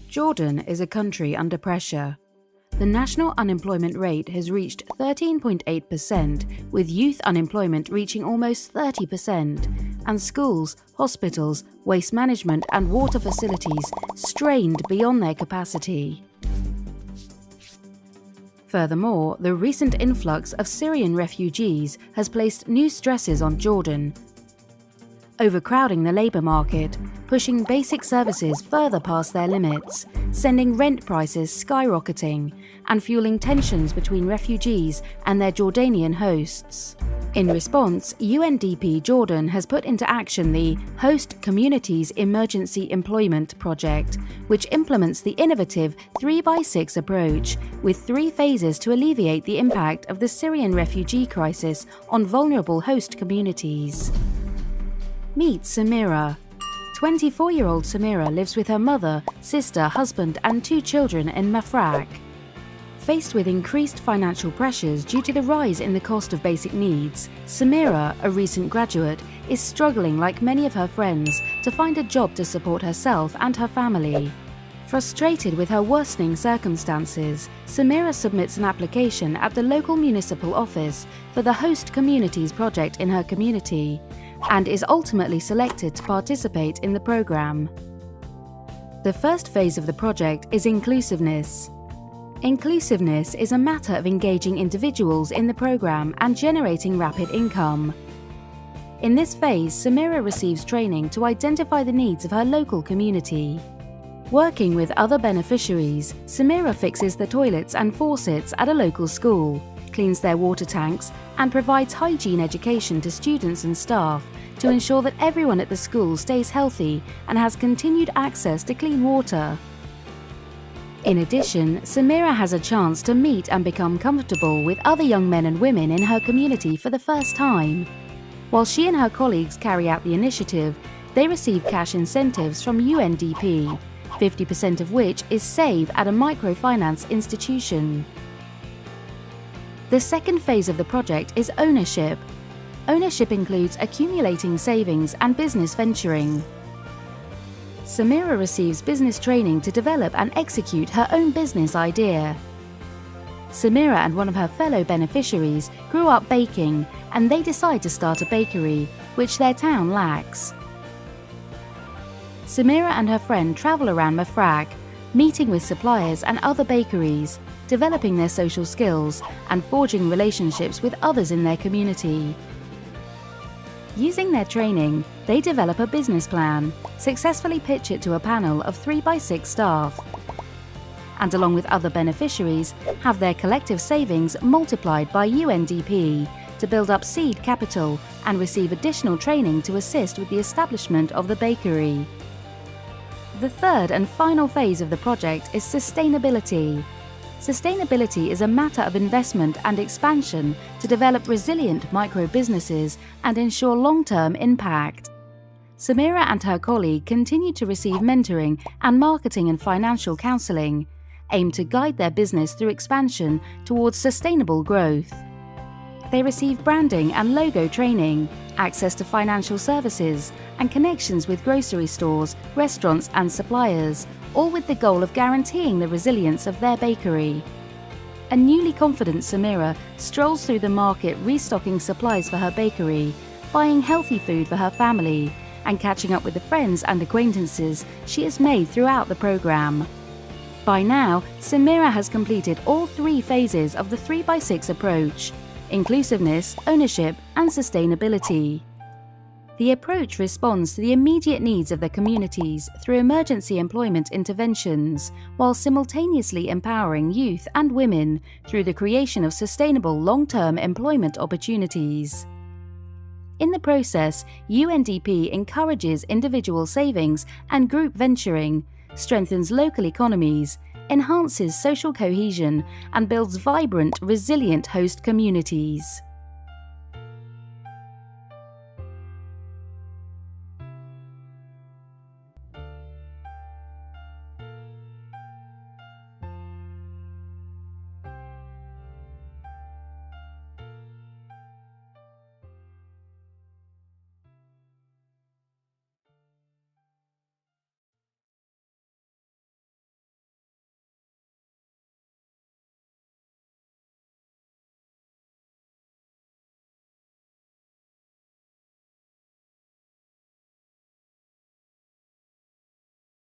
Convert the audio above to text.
Jordan is a country under pressure. The national unemployment rate has reached 13.8%, with youth unemployment reaching almost 30%, and schools, hospitals, waste management and water facilities strained beyond their capacity. Furthermore, the recent influx of Syrian refugees has placed new stresses on Jordan, overcrowding the labour market, pushing basic services further past their limits, sending rent prices skyrocketing, and fueling tensions between refugees and their Jordanian hosts. In response, UNDP Jordan has put into action the Host Communities Emergency Employment Project, which implements the innovative 3x6 approach, with 3 phases to alleviate the impact of the Syrian refugee crisis on vulnerable host communities. Meet Samira. 24-year-old Samira lives with her mother, sister, husband and 2 children in Mafraq. Faced with increased financial pressures due to the rise in the cost of basic needs, Samira, a recent graduate, is struggling like many of her friends to find a job to support herself and her family. Frustrated with her worsening circumstances, Samira submits an application at the local municipal office for the Host Communities project in her community, and is ultimately selected to participate in the program. The first phase of the project is inclusiveness. Inclusiveness is a matter of engaging individuals in the program and generating rapid income. In this phase, Samira receives training to identify the needs of her local community. Working with other beneficiaries, Samira fixes the toilets and faucets at a local school, cleans their water tanks, and provides hygiene education to students and staff to ensure that everyone at the school stays healthy and has continued access to clean water. In addition, Samira has a chance to meet and become comfortable with other young men and women in her community for the first time. While she and her colleagues carry out the initiative, they receive cash incentives from UNDP, 50% of which is saved at a microfinance institution. The second phase of the project is ownership. Ownership includes accumulating savings and business venturing. Samira receives business training to develop and execute her own business idea. Samira and one of her fellow beneficiaries grew up baking, and they decide to start a bakery, which their town lacks. Samira and her friend travel around Mafraq, meeting with suppliers and other bakeries, developing their social skills, and forging relationships with others in their community. Using their training, they develop a business plan, successfully pitch it to a panel of 3x6 staff, and along with other beneficiaries, have their collective savings multiplied by UNDP to build up seed capital and receive additional training to assist with the establishment of the bakery. The third and final phase of the project is sustainability. Sustainability is a matter of investment and expansion to develop resilient micro-businesses and ensure long-term impact. Samira and her colleague continue to receive mentoring and marketing and financial counselling, aimed to guide their business through expansion towards sustainable growth. They receive branding and logo training, access to financial services, and connections with grocery stores, restaurants and suppliers, all with the goal of guaranteeing the resilience of their bakery. A newly confident Samira strolls through the market restocking supplies for her bakery, buying healthy food for her family, and catching up with the friends and acquaintances she has made throughout the program. By now, Samira has completed all 3 phases of the 3x6 approach: inclusiveness, ownership, and sustainability. The approach responds to the immediate needs of the communities through emergency employment interventions, while simultaneously empowering youth and women through the creation of sustainable long-term employment opportunities. In the process, UNDP encourages individual savings and group venturing, strengthens local economies, enhances social cohesion, and builds vibrant, resilient host communities.